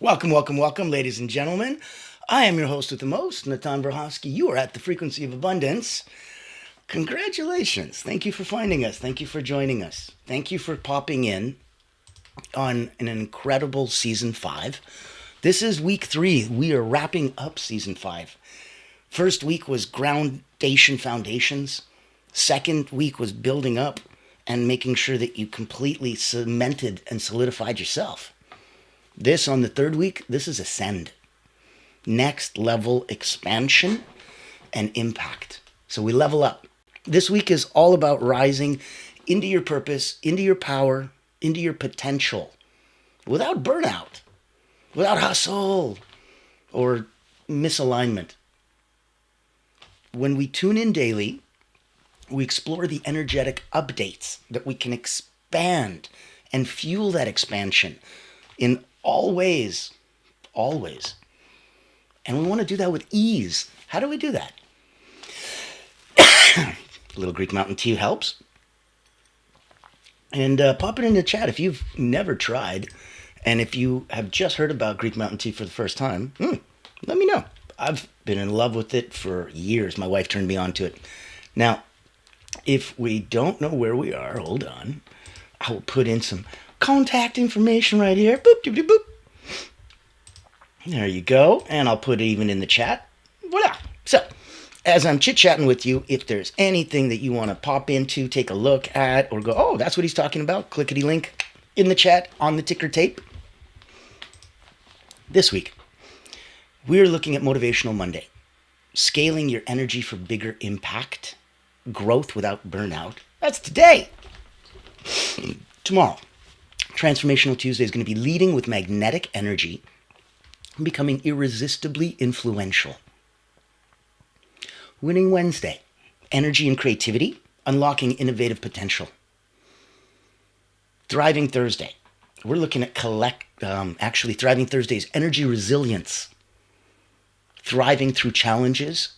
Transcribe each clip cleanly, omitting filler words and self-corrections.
Welcome, welcome, welcome, ladies and gentlemen. I am your host with the most, Natan Verhofsky. You are at the Frequency of Abundance. Congratulations. Thank you for finding us. Thank you for joining us. Thank you for popping in on an incredible season 5. This is week 3. We are wrapping up season 5. First week was foundations. Second week was building up and making sure that you completely cemented and solidified yourself. This, on the third week, this is ascend. Next level expansion and impact. So we level up. This week is all about rising into your purpose, into your power, into your potential, without burnout, without hustle or misalignment. When we tune in daily, we explore the energetic updates that we can expand and fuel that expansion in all ways, always. And we want to do that with ease. How do we do that? A little Greek mountain tea helps. And pop it in the chat if you've never tried. And if you have just heard about Greek mountain tea for the first time, let me know. I've been in love with it for years. My wife turned me on to it. Now, if we don't know where we are, hold on. I will put in some contact information right here. Boop, doop, doop, boop. There you go. And I'll put it even in the chat. Voila. So, as I'm chit-chatting with you, if there's anything that you want to pop into, take a look at, or go, oh, that's what he's talking about, clickety link in the chat on the ticker tape. This week, we're looking at Motivational Monday. Scaling your energy for bigger impact. Growth without burnout. That's today. Tomorrow, Transformational Tuesday is going to be leading with magnetic energy and becoming irresistibly influential. Winning Wednesday, energy and creativity, unlocking innovative potential. Thriving Thursday, we're looking at Thriving Thursday is energy resilience, thriving through challenges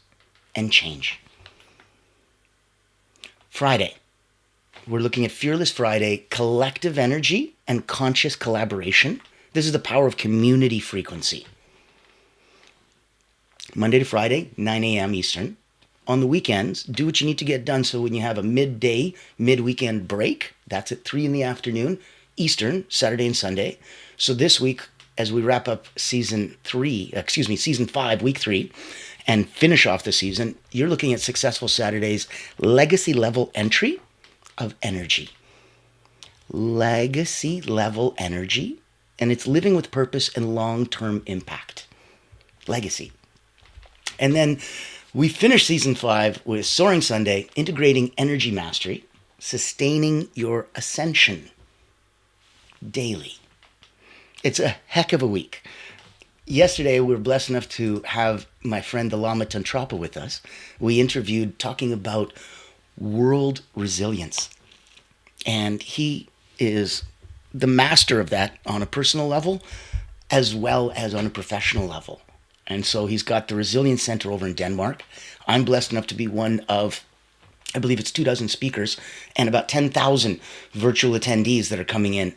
and change. Friday, we're looking at Fearless Friday, collective energy and conscious collaboration. This is the power of community frequency. Monday to Friday, 9 a.m. Eastern. On the weekends, do what you need to get done. So when you have a mid-weekend break, that's at 3 in the afternoon Eastern, Saturday and Sunday. So this week, as we wrap up season 5, week 3, and finish off the season, you're looking at Successful Saturdays, legacy level entry of energy. Legacy level energy, and it's living with purpose and long-term impact. Legacy. And then we finish season 5 with Soaring Sunday, integrating energy mastery, sustaining your ascension daily. It's a heck of a week. Yesterday, we were blessed enough to have my friend the Lama Tantrapa with us. We interviewed talking about world resilience. And he is the master of that on a personal level as well as on a professional level. And so he's got the Resilience Center over in Denmark. I'm blessed enough to be one of, I believe it's 24 speakers and about 10,000 virtual attendees that are coming in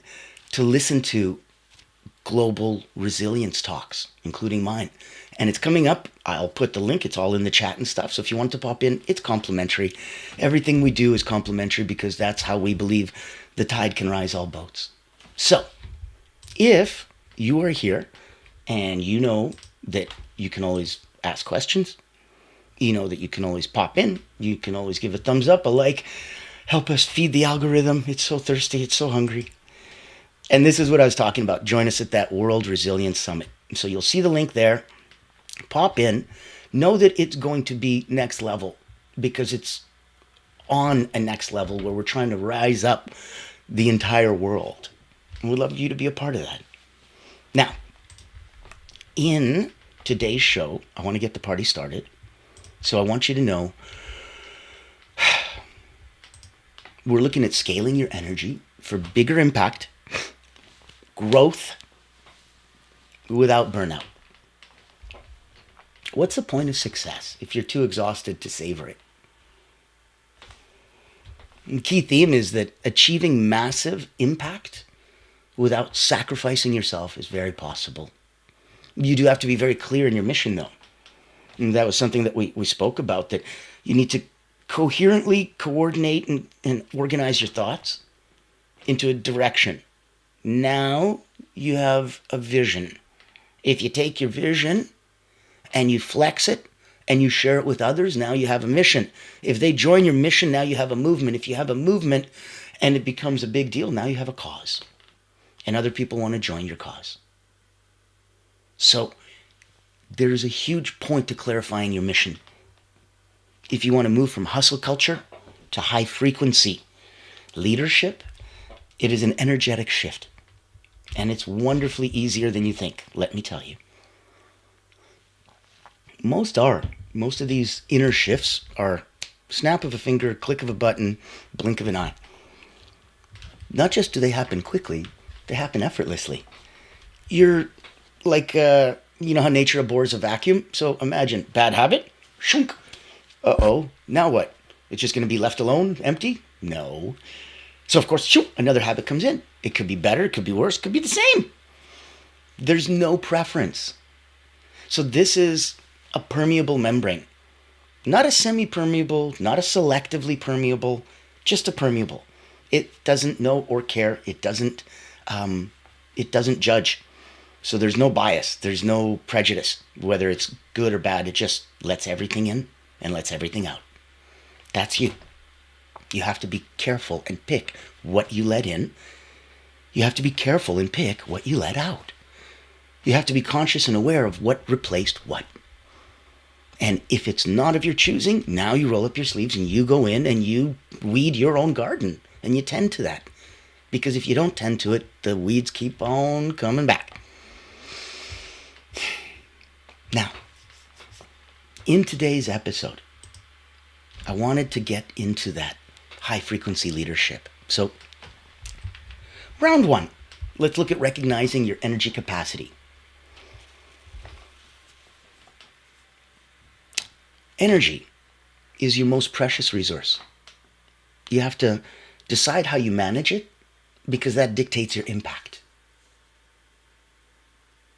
to listen to global resilience talks, including mine. And it's coming up. I'll put the link. It's all in the chat and stuff. So if you want to pop in, it's complimentary. Everything we do is complimentary because that's how we believe the tide can rise all boats. So if you are here and you know that you can always ask questions, you know that you can always pop in, you can always give a thumbs up, a like, help us feed the algorithm. It's so thirsty. It's so hungry. And this is what I was talking about. Join us at that World Resilience Summit. So you'll see the link there. Pop in. Know that it's going to be next level because it's on a next level where we're trying to rise up the entire world. And we'd love you to be a part of that. Now, in today's show, I want to get the party started. So I want you to know we're looking at scaling your energy for bigger impact, growth without burnout. What's the point of success if you're too exhausted to savor it? The key theme is that achieving massive impact without sacrificing yourself is very possible. You do have to be very clear in your mission, though. And that was something that we spoke about, that you need to coherently coordinate and organize your thoughts into a direction. Now you have a vision. If you take your vision and you flex it and you share it with others, now you have a mission. If they join your mission, now you have a movement. If you have a movement and it becomes a big deal, now you have a cause. And other people want to join your cause. So there's a huge point to clarifying your mission. If you want to move from hustle culture to high frequency leadership, it is an energetic shift. And it's wonderfully easier than you think, let me tell you. Most of these inner shifts are snap of a finger, click of a button, blink of an eye. Not just do they happen quickly, they happen effortlessly. You're like, you know how nature abhors a vacuum? So imagine, bad habit, shunk. Uh-oh, now what? It's just going to be left alone, empty? No. So of course, shunk, another habit comes in. It could be better, it could be worse, it could be the same. There's no preference. So this is a permeable membrane. Not a semi-permeable, not a selectively permeable, just a permeable. It doesn't know or care. It doesn't judge. So there's no bias. There's no prejudice, whether it's good or bad. It just lets everything in and lets everything out. That's you. You have to be careful and pick what you let in. You have to be careful and pick what you let out. You have to be conscious and aware of what replaced what. And if it's not of your choosing, now you roll up your sleeves and you go in and you weed your own garden and you tend to that. Because if you don't tend to it, the weeds keep on coming back. Now, in today's episode, I wanted to get into that high frequency leadership. So, round one, let's look at recognizing your energy capacity. Energy is your most precious resource. You have to decide how you manage it because that dictates your impact.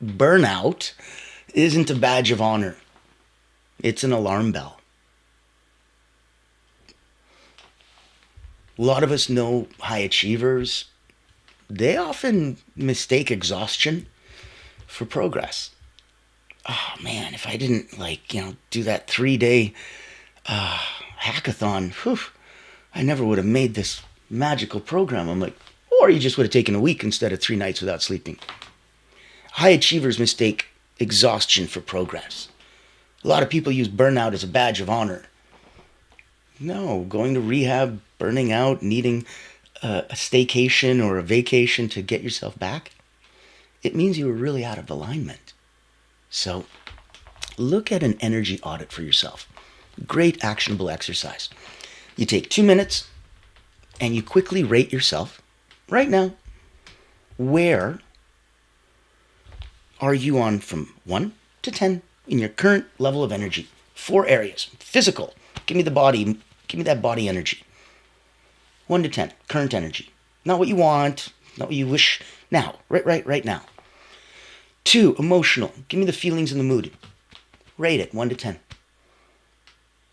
Burnout isn't a badge of honor. It's an alarm bell. A lot of us know high achievers. They often mistake exhaustion for progress. Oh man, if I didn't do that 3-day hackathon, I never would have made this magical program. I'm like, or you just would have taken a week instead of 3 nights without sleeping. High achievers mistake exhaustion for progress. A lot of people use burnout as a badge of honor. No, going to rehab, burning out, needing a staycation or a vacation to get yourself back, it means you were really out of alignment. So look at an energy audit for yourself. Great actionable exercise. You take 2 minutes and you quickly rate yourself right now. Where are you on from 1 to 10 in your current level of energy? 4 areas. Physical. Give me the body. Give me that body energy. 1 to 10. Current energy. Not what you want. Not what you wish. Now. Right now. 2, emotional. Give me the feelings and the mood. Rate it, 1 to 10.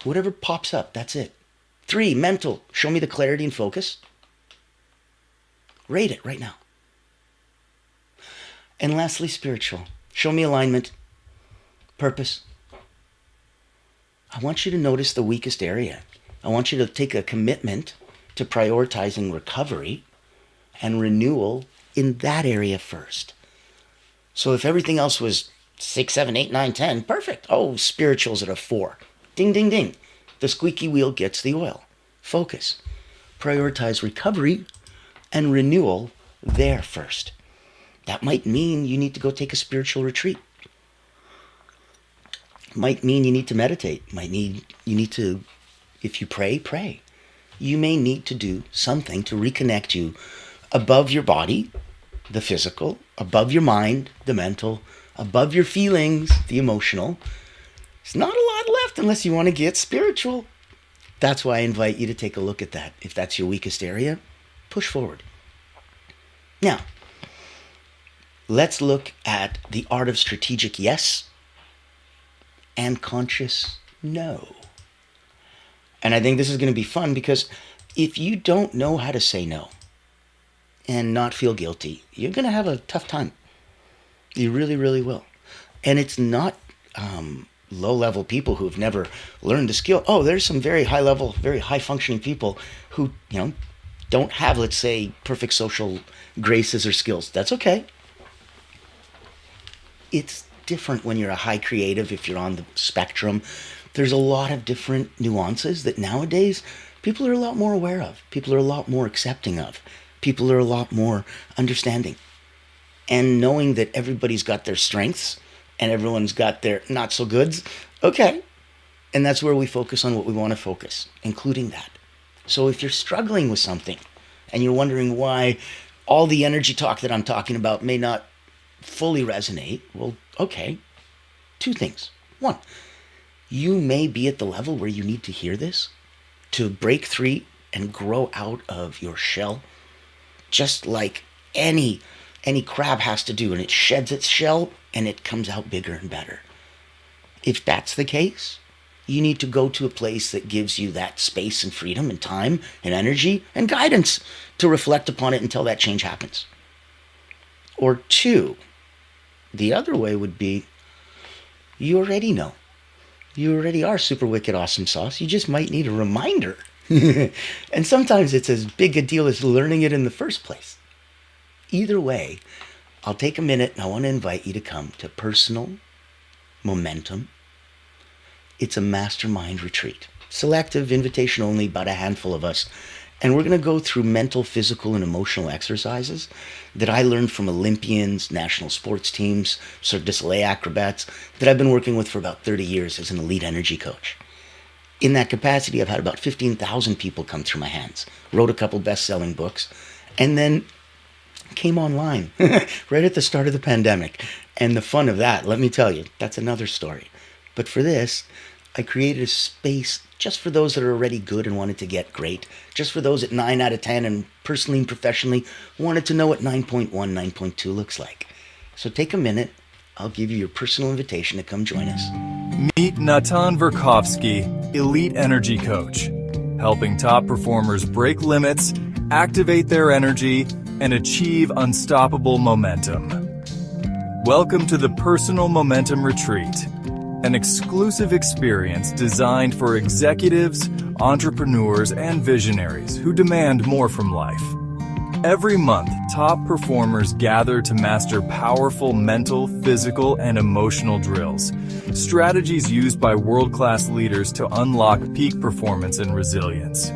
Whatever pops up, that's it. 3, mental. Show me the clarity and focus. Rate it right now. And lastly, spiritual. Show me alignment, purpose. I want you to notice the weakest area. I want you to take a commitment to prioritizing recovery and renewal in that area first. So if everything else was 6, 7, 8, 9, 10, perfect. Oh, spiritual's at a 4. Ding, ding, ding. The squeaky wheel gets the oil. Focus. Prioritize recovery and renewal there first. That might mean you need to go take a spiritual retreat. Might mean you need to meditate. You need to, if you pray. You may need to do something to reconnect you above your body, the physical, above your mind, the mental, above your feelings, the emotional. There's not a lot left unless you want to get spiritual. That's why I invite you to take a look at that. If that's your weakest area, push forward. Now, let's look at the art of strategic yes and conscious no. And I think this is going to be fun because if you don't know how to say no and not feel guilty, you're going to have a tough time. You really, really will. And it's not low-level people who've never learned the skill. Oh, there's some very high-level, very high-functioning people who, don't have, let's say, perfect social graces or skills. That's okay. It's different when you're a high creative, if you're on the spectrum. There's a lot of different nuances that nowadays people are a lot more aware of. People are a lot more accepting of. People are a lot more understanding. And knowing that everybody's got their strengths and everyone's got their not so goods, okay. And that's where we focus on what we want to focus, including that. So if you're struggling with something and you're wondering why all the energy talk that I'm talking about may not fully resonate, well, okay, two things. One, you may be at the level where you need to hear this to break free and grow out of your shell, just like any crab has to do, and it sheds its shell and it comes out bigger and better. If that's the case, you need to go to a place that gives you that space and freedom and time and energy and guidance to reflect upon it until that change happens. Or two, the other way would be, you already know. You already are super wicked awesome sauce. You just might need a reminder. And sometimes it's as big a deal as learning it in the first place. Either way, I'll take a minute and I want to invite you to come to Personal Momentum. It's a mastermind retreat. Selective, invitation only, about a handful of us. And we're going to go through mental, physical, and emotional exercises that I learned from Olympians, national sports teams, Cirque du Soleil acrobats that I've been working with for about 30 years as an elite energy coach. In that capacity, I've had about 15,000 people come through my hands, wrote a couple best-selling books, and then came online right at the start of the pandemic. And the fun of that, let me tell you, that's another story. But for this, I created a space just for those that are already good and wanted to get great, just for those at 9 out of 10 and personally and professionally wanted to know what 9.1, 9.2 looks like. So take a minute. I'll give you your personal invitation to come join us. Meet Natan Verkovsky, Elite Energy Coach, helping top performers break limits, activate their energy, and achieve unstoppable momentum. Welcome to the Personal Momentum Retreat, an exclusive experience designed for executives, entrepreneurs, and visionaries who demand more from life. Every month, top performers gather to master powerful mental, physical, and emotional drills, strategies used by world-class leaders to unlock peak performance and resilience.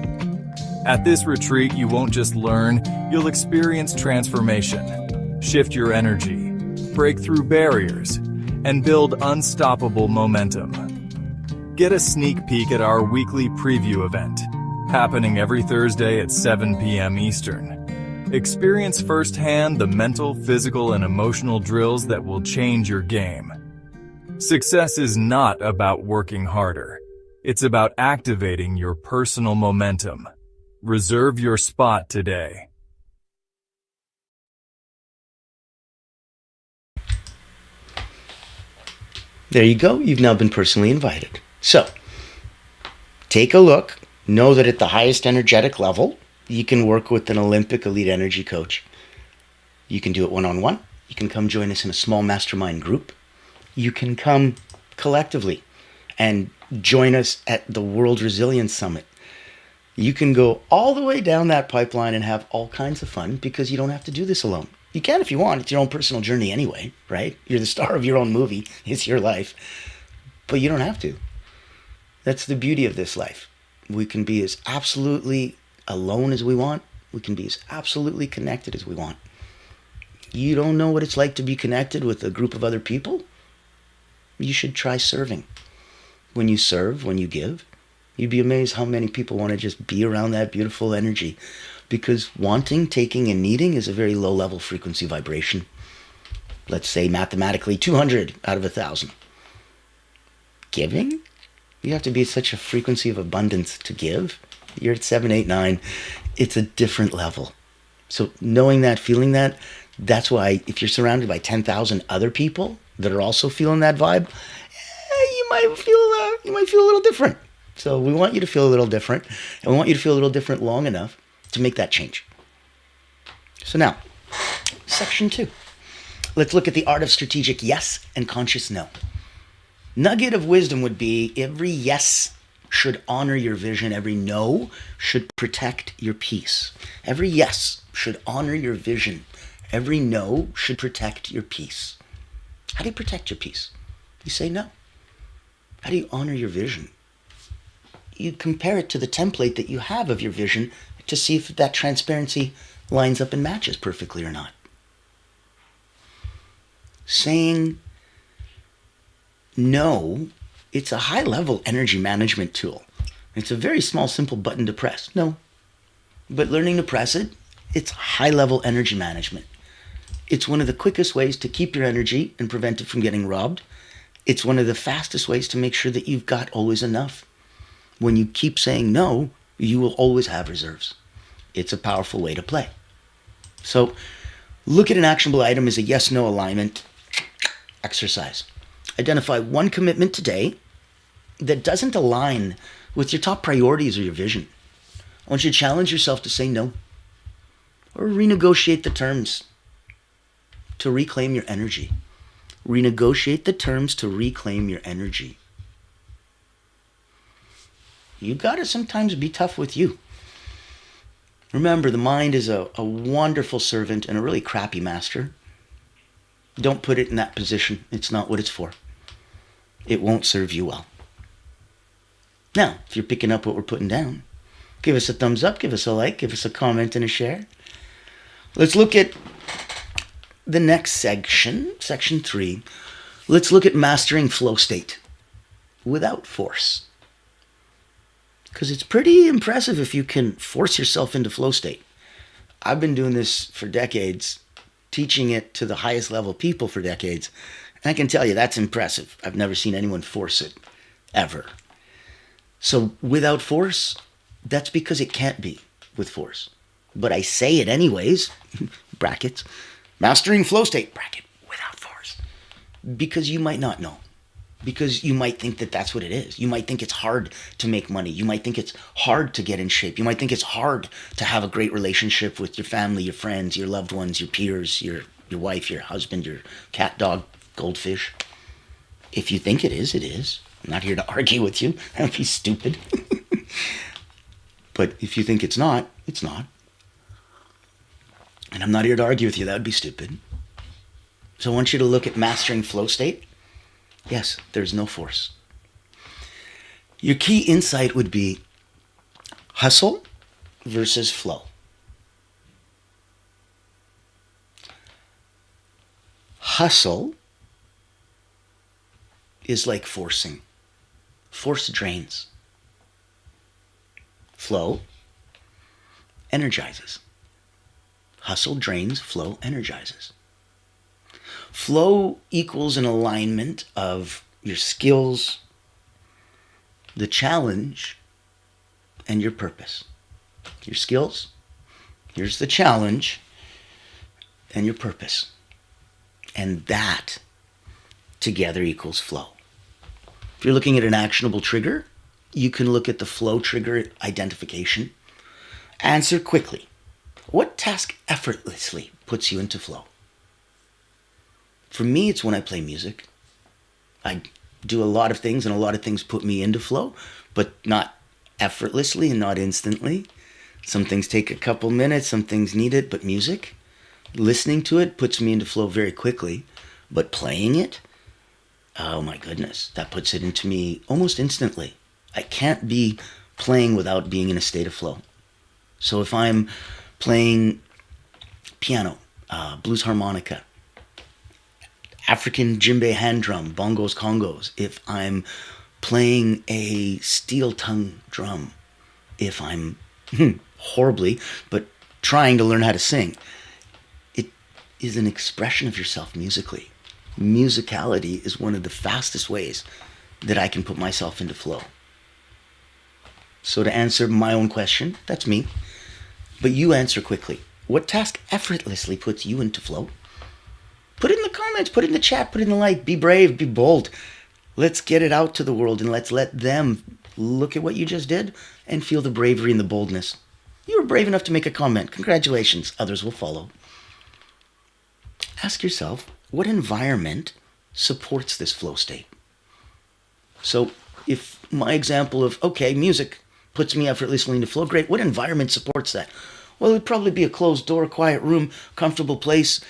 At this retreat, you won't just learn, you'll experience transformation, shift your energy, break through barriers, and build unstoppable momentum. Get a sneak peek at our weekly preview event, happening every Thursday at 7 p.m. Eastern. Experience firsthand the mental, physical, and emotional drills that will change your game. Success is not about working harder. It's about activating your personal momentum. Reserve your spot today. There you go. You've now been personally invited. So, take a look. Know that at the highest energetic level, you can work with an Olympic elite energy coach. You can do it one-on-one. You can come join us in a small mastermind group. You can come collectively and join us at the World Resilience Summit. You can go all the way down that pipeline and have all kinds of fun because you don't have to do this alone. You can if you want. It's your own personal journey anyway, right? You're the star of your own movie. It's your life. But you don't have to. That's the beauty of this life. We can be as absolutely alone as we want. We can be as absolutely connected as we want. You don't know what it's like to be connected with a group of other people? You should try serving. When you serve, when you give, you'd be amazed how many people want to just be around that beautiful energy. Because wanting, taking, and needing is a very low-level frequency vibration. Let's say mathematically 200 out of 1,000. Giving? You have to be at such a frequency of abundance to give. You're at 7, 8, 9. It's a different level. So knowing that, feeling that, That's why if you're surrounded by 10,000 other people that are also feeling that vibe, you might feel a little different. So we want you to feel a little different, and we want you to feel a little different long enough to make that change. So now, section 2. Let's look at the art of strategic yes and conscious no. Nugget of wisdom would be every yes should honor your vision. Every no should protect your peace. Every yes should honor your vision. Every no should protect your peace. How do you protect your peace? You say no. How do you honor your vision? You compare it to the template that you have of your vision to see if that transparency lines up and matches perfectly or not. Saying no, it's a high-level energy management tool. It's a very small, simple button to press. No. But learning to press it, it's high-level energy management. It's one of the quickest ways to keep your energy and prevent it from getting robbed. It's one of the fastest ways to make sure that you've got always enough. When you keep saying no, you will always have reserves. It's a powerful way to play. So look at an actionable item as a yes-no alignment exercise. Identify one commitment today that doesn't align with your top priorities or your vision. I want you to challenge yourself to say no or renegotiate the terms to reclaim your energy. Renegotiate the terms to reclaim your energy. You gotta sometimes be tough with you. Remember, the mind is a wonderful servant and a really crappy master. Don't put it in that position. It's not what it's for. It won't serve you well. Now, if you're picking up what we're putting down, give us a thumbs up, give us a like, give us a comment and a share. Let's look at the next section, section 3. Let's look at mastering flow state without force. Because it's pretty impressive if you can force yourself into flow state. I've been doing this for decades, teaching it to the highest level people for decades. And I can tell you that's impressive. I've never seen anyone force it, ever. So without force, that's because it can't be with force. But I say it anyways, brackets, mastering flow state, bracket, without force. Because you might not know. Because you might think that that's what it is. You might think it's hard to make money. You might think it's hard to get in shape. You might think it's hard to have a great relationship with your family, your friends, your loved ones, your peers, your wife, your husband, your cat, dog, goldfish. If you think it is, it is. I'm not here to argue with you. That'd be stupid. But if you think it's not, it's not. And I'm not here to argue with you. That would be stupid. So I want you to look at mastering flow state. Yes, there's no force. Your key insight would be hustle versus flow. Hustle is like forcing. Force drains. Flow energizes. Hustle drains, flow energizes. Flow equals an alignment of your skills, the challenge, and your purpose. Your skills, here's the challenge, and your purpose. And that together equals flow. If you're looking at an actionable trigger, you can look at the flow trigger identification. Answer quickly. What task effortlessly puts you into flow? For me, it's when I play music. I do a lot of things, and a lot of things put me into flow, but not effortlessly and not instantly. Some things take a couple minutes, some things need it, but music, listening to it puts me into flow very quickly, but playing it, oh my goodness, that puts it into me almost instantly. I can't be playing without being in a state of flow. So if I'm playing piano, blues harmonica, African djembe hand drum, bongos, congos, if I'm playing a steel tongue drum, if I'm horribly, but trying to learn how to sing, it is an expression of yourself musically. Musicality is one of the fastest ways that I can put myself into flow. So to answer my own question, that's me, but you answer quickly. what task effortlessly puts you into flow? Put it in the comments, put it in the chat, put it in the like. Be brave, be bold. Let's get it out to the world and let's let them look at what you just did and feel the bravery and the boldness. You were brave enough to make a comment. Congratulations. Others will follow. Ask yourself, what environment supports this flow state? So if my example of, okay, music puts me effortlessly into flow, great. What environment supports that? Well, it would probably be a closed door, quiet room, comfortable place,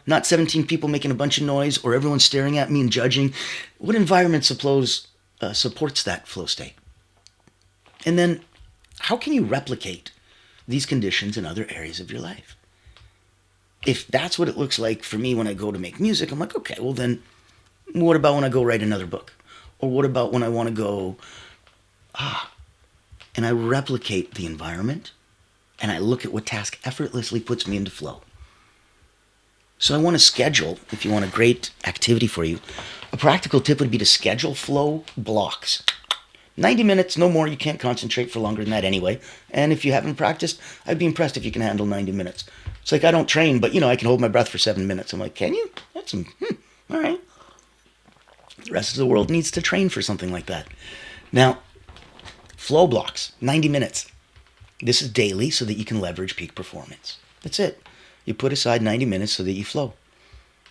not 17 people making a bunch of noise or everyone staring at me and judging. What environment supports that flow state? And then how can you replicate these conditions in other areas of your life? If that's what it looks like for me when I go to make music, I'm like, okay, well then what about when I go write another book? Or what about when I want to go, and I replicate the environment and I look at what task effortlessly puts me into flow. So I want to schedule, if you want a great activity for you, a practical tip would be to schedule flow blocks. 90 minutes, no more. You can't concentrate for longer than that anyway. And if you haven't practiced, I'd be impressed if you can handle 90 minutes. It's like I don't train, but I can hold my breath for 7 minutes. I'm like, can you? That's all right. The rest of the world needs to train for something like that. Now, flow blocks, 90 minutes. This is daily so that you can leverage peak performance. That's it. You put aside 90 minutes so that you flow.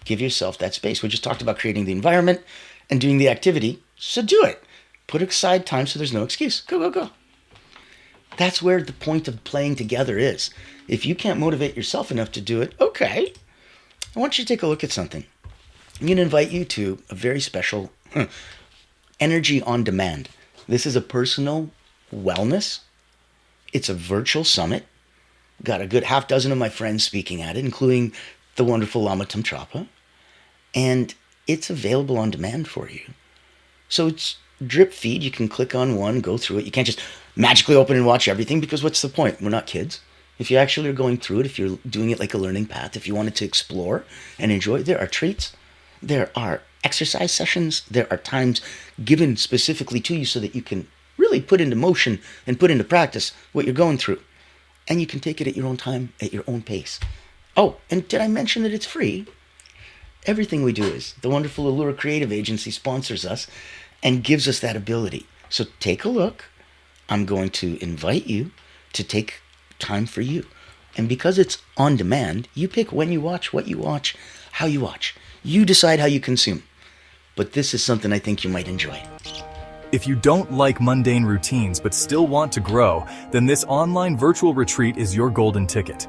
Give yourself that space. We just talked about creating the environment and doing the activity, so do it. Put aside time so there's no excuse. Go, go, go. That's where the point of playing together is. If you can't motivate yourself enough to do it, okay. I want you to take a look at something. I'm going to invite you to a very special Energy on Demand. This is a personal wellness. It's a virtual summit. Got a good half dozen of my friends speaking at it, including the wonderful Lama Tamtrapa. And it's available on demand for you. So it's drip feed. You can click on one, go through it. You can't just magically open and watch everything because what's the point? We're not kids. If you actually are going through it, if you're doing it like a learning path, if you wanted to explore and enjoy, there are treats. There are exercise sessions. There are times given specifically to you so that you can really put into motion and put into practice what you're going through. And you can take it at your own time, at your own pace. Oh, and did I mention that it's free? Everything we do is. The wonderful Allura Creative Agency sponsors us and gives us that ability. So take a look. I'm going to invite you to take time for you. And because it's on demand, you pick when you watch, what you watch, how you watch. You decide how you consume. But this is something I think you might enjoy. If you don't like mundane routines but still want to grow, then this online virtual retreat is your golden ticket.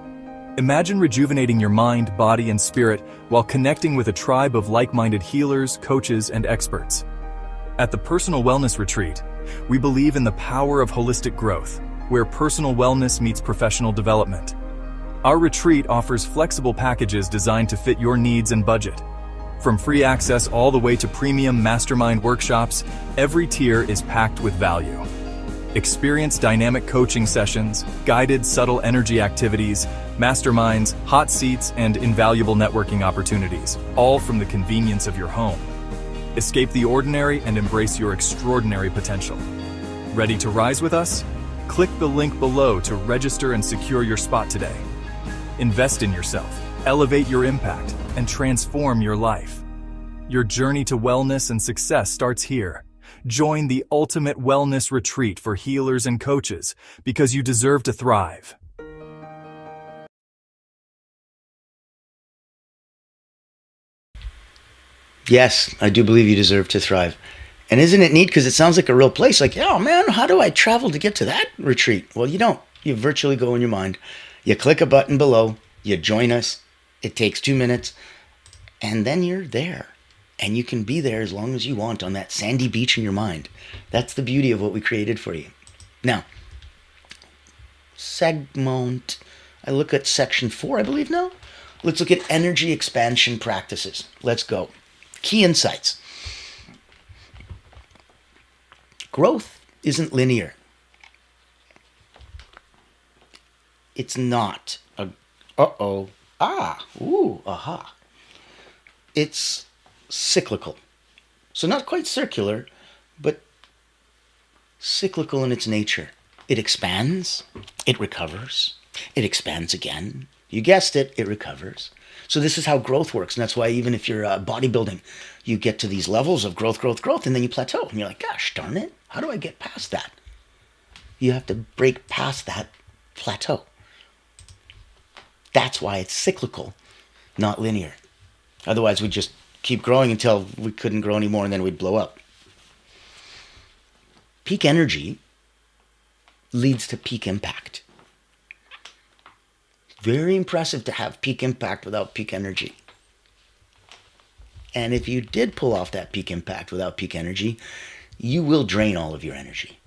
Imagine rejuvenating your mind, body, and spirit while connecting with a tribe of like-minded healers, coaches, and experts. At the Personal Wellness Retreat, we believe in the power of holistic growth, where personal wellness meets professional development. Our retreat offers flexible packages designed to fit your needs and budget. From free access all the way to premium mastermind workshops, every tier is packed with value. Experience dynamic coaching sessions, guided subtle energy activities, masterminds, hot seats, and invaluable networking opportunities, all from the convenience of your home. Escape the ordinary and embrace your extraordinary potential. Ready to rise with us? Click the link below to register and secure your spot today. Invest in yourself, elevate your impact, and transform your life. Your journey to wellness and success starts here. Join the ultimate wellness retreat for healers and coaches because you deserve to thrive. Yes, I do believe you deserve to thrive. And isn't it neat? Because it sounds like a real place. Like, oh man, how do I travel to get to that retreat? Well, you don't. You virtually go in your mind. You click a button below. You join us. It takes 2 minutes. And then you're there. And you can be there as long as you want on that sandy beach in your mind. That's the beauty of what we created for you. Now, segment, I look at section 4, I believe now. Let's look at energy expansion practices. Let's go. Key insights. Growth isn't linear. It's not a It's cyclical. So not quite circular, but cyclical in its nature. It expands, it recovers, it expands again. You guessed it, it recovers. So this is how growth works. And that's why even if you're bodybuilding, you get to these levels of growth, and then you plateau. And you're like, gosh darn it, how do I get past that? You have to break past that plateau. That's why it's cyclical, not linear. Otherwise, we'd just keep growing until we couldn't grow anymore and then we'd blow up. Peak energy leads to peak impact. Very impressive to have peak impact without peak energy. And if you did pull off that peak impact without peak energy, you will drain all of your energy.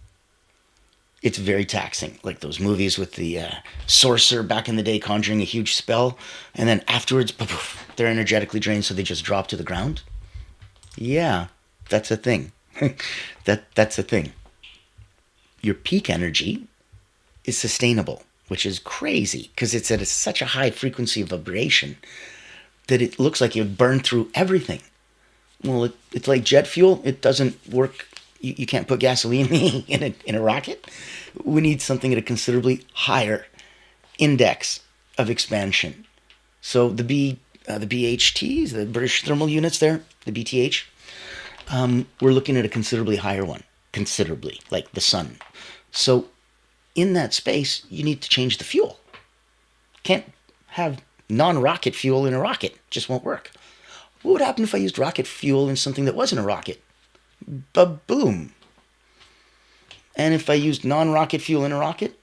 It's very taxing, like those movies with the sorcerer back in the day conjuring a huge spell, and then afterwards, they're energetically drained, so they just drop to the ground. Yeah, that's a thing. That's a thing. Your peak energy is sustainable, which is crazy because it's at such a high frequency of vibration that it looks like you would burn through everything. Well, it's like jet fuel. It doesn't work. You can't put gasoline in a rocket. We need something at a considerably higher index of expansion. So the BHTs, the British thermal units there, the BTH, we're looking at a considerably higher one. Considerably, like the sun. So in that space, you need to change the fuel. Can't have non-rocket fuel in a rocket. It just won't work. What would happen if I used rocket fuel in something that wasn't a rocket? Ba-boom. And if I used non-rocket fuel in a rocket?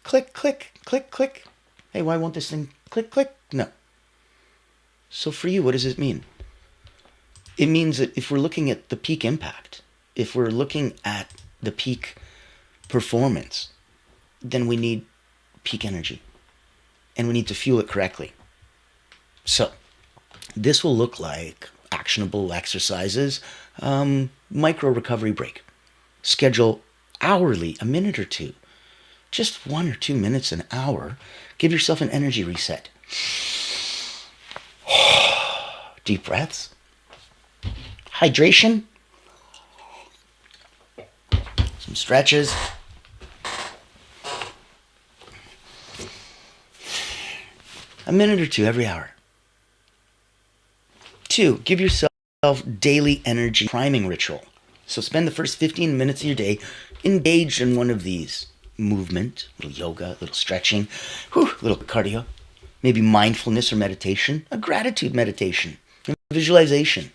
Click, click, click, click. Hey, why won't this thing click, click? No. So for you, what does it mean? It means that if we're looking at the peak impact, if we're looking at the peak performance, then we need peak energy. And we need to fuel it correctly. So this will look like actionable exercises, micro recovery break. Schedule hourly, a minute or two. Just 1 or 2 minutes an hour. Give yourself an energy reset. Deep breaths. Hydration. Some stretches. A minute or two every hour. 2, give yourself daily energy priming ritual. So spend the first 15 minutes of your day engaged in one of these. Movement, little yoga, little stretching, little cardio, maybe mindfulness or meditation, a gratitude meditation, visualization,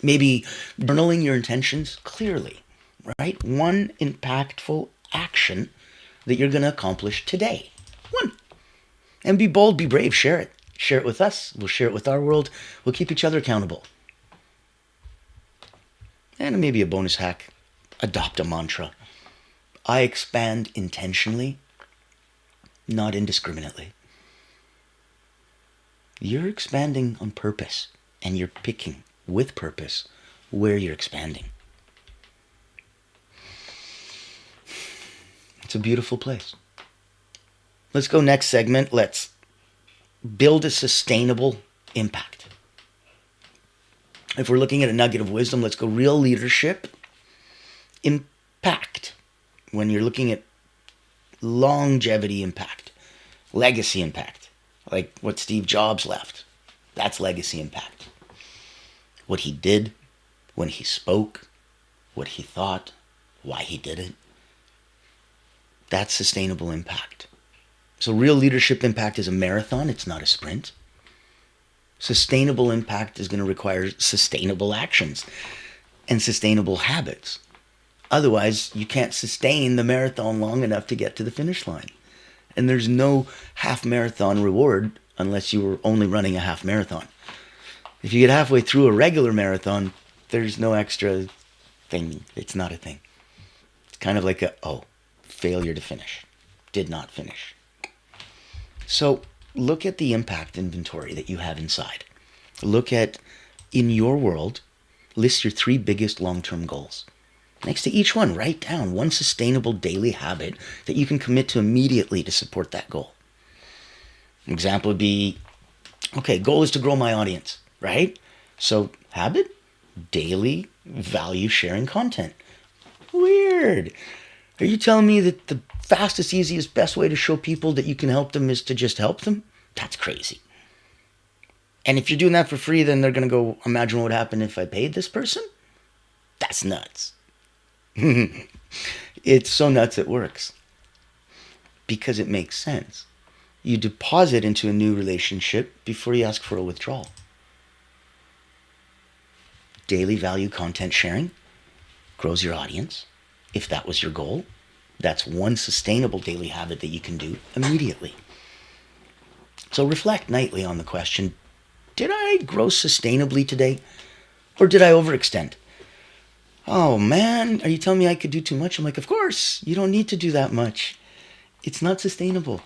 maybe journaling your intentions clearly, right? One impactful action that you're going to accomplish today. One. And be bold, be brave, share it. Share it with us. We'll share it with our world. We'll keep each other accountable. And maybe a bonus hack, adopt a mantra. I expand intentionally, not indiscriminately. You're expanding on purpose, and you're picking with purpose where you're expanding. It's a beautiful place. Let's go next segment. Let's build a sustainable impact. If we're looking at a nugget of wisdom, let's go real leadership, impact. When you're looking at longevity impact, legacy impact, like what Steve Jobs left, that's legacy impact. What he did, when he spoke, what he thought, why he did it, that's sustainable impact. So real leadership impact is a marathon, it's not a sprint. Sustainable impact is going to require sustainable actions and sustainable habits. Otherwise, you can't sustain the marathon long enough to get to the finish line. And there's no half marathon reward unless you were only running a half marathon. If you get halfway through a regular marathon, there's no extra thing. It's not a thing. It's kind of like failure to finish. Did not finish. So look at the impact inventory that you have inside. Look at, in your world, list your 3 biggest long-term goals. Next to each one, write down one sustainable daily habit that you can commit to immediately to support that goal. An example would be, goal is to grow my audience, right? So habit, daily value sharing content. Weird. Are you telling me that the fastest, easiest, best way to show people that you can help them is to just help them? That's crazy. And if you're doing that for free, then they're going to go, imagine what would happen if I paid this person? That's nuts. It's so nuts it works. Because it makes sense. You deposit into a new relationship before you ask for a withdrawal. Daily value content sharing grows your audience. If that was your goal, that's one sustainable daily habit that you can do immediately. So reflect nightly on the question, did I grow sustainably today? Or did I overextend? Oh man, are you telling me I could do too much? I'm like, of course, you don't need to do that much. It's not sustainable.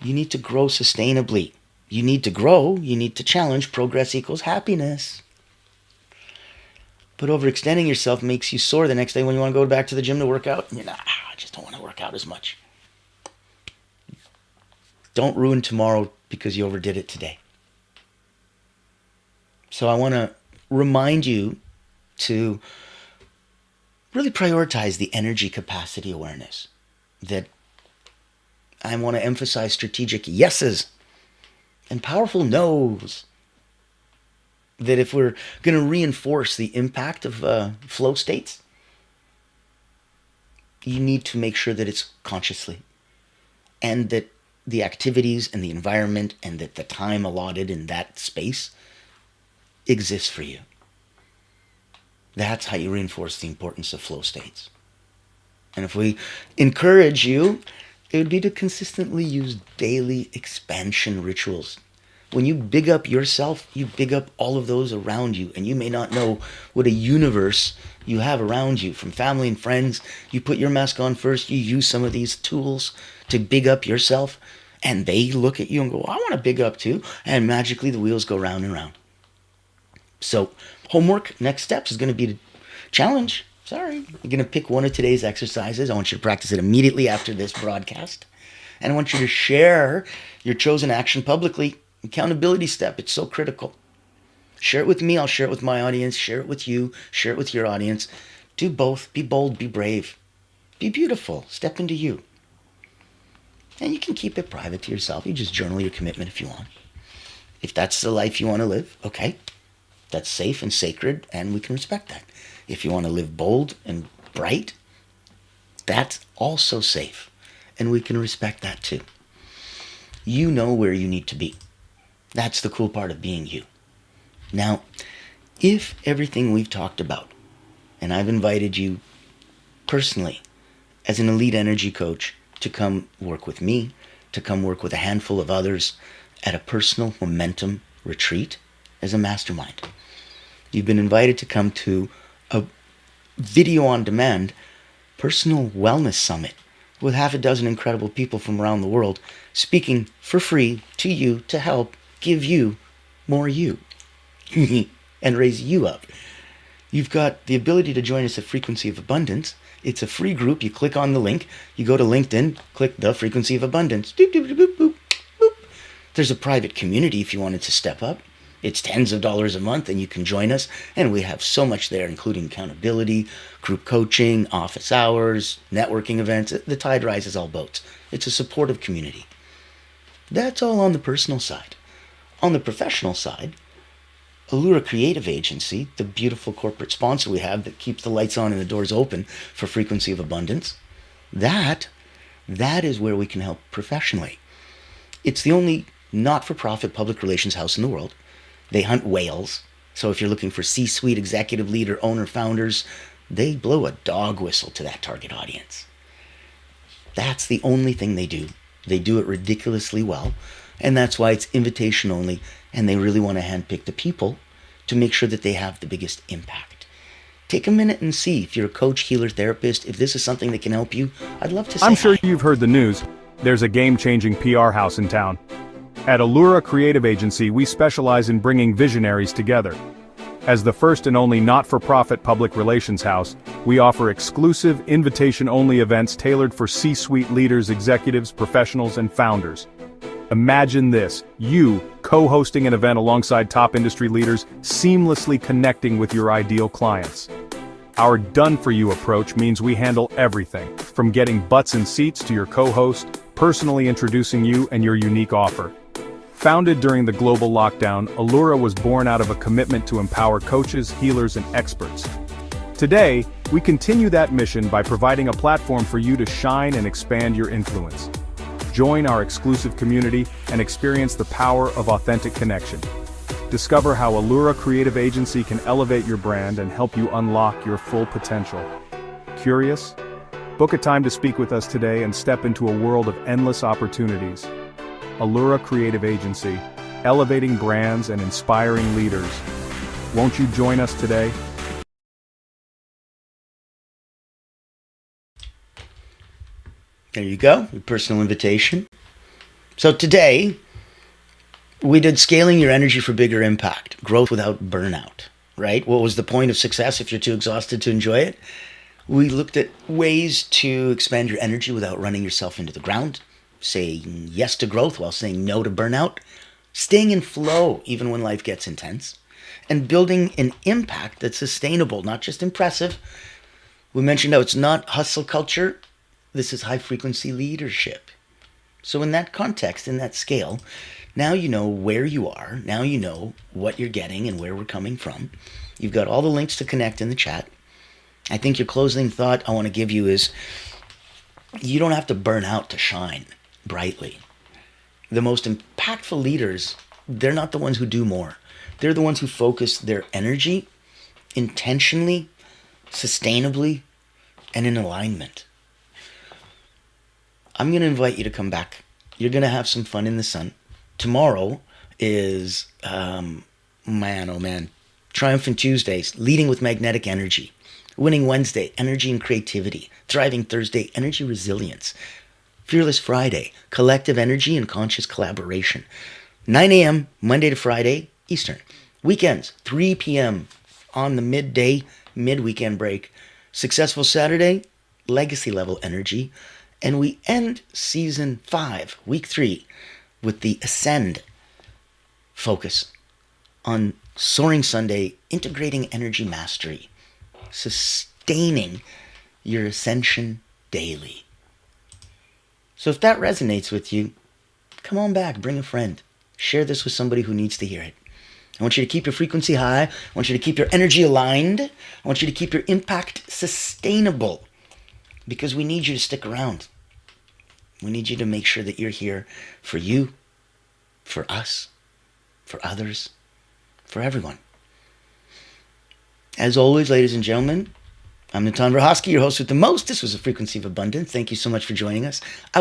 You need to grow sustainably. You need to grow, you need to challenge. Progress equals happiness. But overextending yourself makes you sore the next day when you want to go back to the gym to work out. And you're not, I just don't want to work out as much. Don't ruin tomorrow because you overdid it today. So I want to remind you to really prioritize the energy capacity awareness. That I want to emphasize strategic yeses and powerful no's. That if we're going to reinforce the impact of flow states, you need to make sure that it's consciously. And that the activities and the environment and that the time allotted in that space exists for you. That's how you reinforce the importance of flow states. And if we encourage you, it would be to consistently use daily expansion rituals. When you big up yourself, you big up all of those around you. And you may not know what a universe you have around you. From family and friends, you put your mask on first, you use some of these tools to big up yourself. And they look at you and go, I want to big up too. And magically the wheels go round and round. So homework, next steps is going to be to challenge. Sorry. You're going to pick one of today's exercises. I want you to practice it immediately after this broadcast. And I want you to share your chosen action publicly. Accountability step. It's so critical. Share it with me. I'll share it with my audience. Share it with you. Share it with your audience. Do both. Be bold. Be brave. Be beautiful. Step into you. And you can keep it private to yourself. You just journal your commitment if you want. If that's the life you want to live, okay. That's safe and sacred, and we can respect that. If you want to live bold and bright, that's also safe, and we can respect that too. You know where you need to be. That's the cool part of being you. Now, if everything we've talked about, and I've invited you personally as an elite energy coach to come work with me, to come work with a handful of others at a personal momentum retreat as a mastermind. You've been invited to come to a video on demand personal wellness summit with half a dozen incredible people from around the world speaking for free to you to help give you more you and raise you up. You've got the ability to join us at Frequency of Abundance. It's a free group. You click on the link. You go to LinkedIn, click the Frequency of Abundance. Doop, doop, doop, boop, boop. There's a private community if you wanted to step up. It's tens of dollars a month and you can join us. And we have so much there, including accountability, group coaching, office hours, networking events. The tide rises all boats. It's a supportive community. That's all on the personal side. On the professional side, Allura Creative Agency, the beautiful corporate sponsor we have that keeps the lights on and the doors open for Frequency of Abundance, that is where we can help professionally. It's the only not-for-profit public relations house in the world. They hunt whales. So if you're looking for C-suite executive leader, owner, founders, they blow a dog whistle to that target audience. That's the only thing they do. They do it ridiculously well. And that's why it's invitation only. And they really want to handpick the people to make sure that they have the biggest impact. Take a minute and see if you're a coach, healer, therapist, if this is something that can help you. I'd love to say I'm sure hi. you've heard the news. There's a game-changing PR house in town. At Allura Creative Agency, we specialize in bringing visionaries together. As the first and only not-for-profit public relations house, we offer exclusive, invitation-only events tailored for C-suite leaders, executives, professionals, and founders. Imagine this, you co-hosting an event alongside top industry leaders, seamlessly connecting with your ideal clients. Our done-for-you approach means we handle everything, from getting butts in seats to your co-host, personally introducing you and your unique offer. Founded during the global lockdown, Allura was born out of a commitment to empower coaches, healers, and experts. Today, we continue that mission by providing a platform for you to shine and expand your influence. Join our exclusive community and experience the power of authentic connection. Discover how Allura Creative Agency can elevate your brand and help you unlock your full potential. Curious? Book a time to speak with us today and step into a world of endless opportunities. Allura Creative Agency, elevating brands and inspiring leaders. Won't you join us today? There you go, your personal invitation. So today, we did scaling your energy for bigger impact, growth without burnout, right? What was the point of success if you're too exhausted to enjoy it? We looked at ways to expand your energy without running yourself into the ground, saying yes to growth while saying no to burnout, staying in flow even when life gets intense, and building an impact that's sustainable, not just impressive. We mentioned how it's not hustle culture. This is high-frequency leadership. So in that context, in that scale, now you know where you are. Now you know what you're getting and where we're coming from. You've got all the links to connect in the chat. I think your closing thought I want to give you is you don't have to burn out to shine brightly. The most impactful leaders, they're not the ones who do more. They're the ones who focus their energy intentionally, sustainably, and in alignment. I'm going to invite you to come back. You're going to have some fun in the sun. Tomorrow is, man, oh man, Triumphant Tuesdays, leading with magnetic energy. Winning Wednesday, energy and creativity. Thriving Thursday, energy resilience. Fearless Friday, collective energy and conscious collaboration. 9 a.m. Monday to Friday, Eastern. Weekends, 3 p.m. on the midday, mid-weekend break. Successful Saturday, legacy level energy. And we end season 5, week 3, with the Ascend focus on Soaring Sunday, integrating energy mastery, sustaining your ascension daily. So if that resonates with you, come on back, bring a friend. Share this with somebody who needs to hear it. I want you to keep your frequency high. I want you to keep your energy aligned. I want you to keep your impact sustainable, because we need you to stick around. We need you to make sure that you're here for you, for us, for others, for everyone. As always, ladies and gentlemen, I'm Natan Verhosky, your host with the most. This was a Frequency of Abundance. Thank you so much for joining us. I will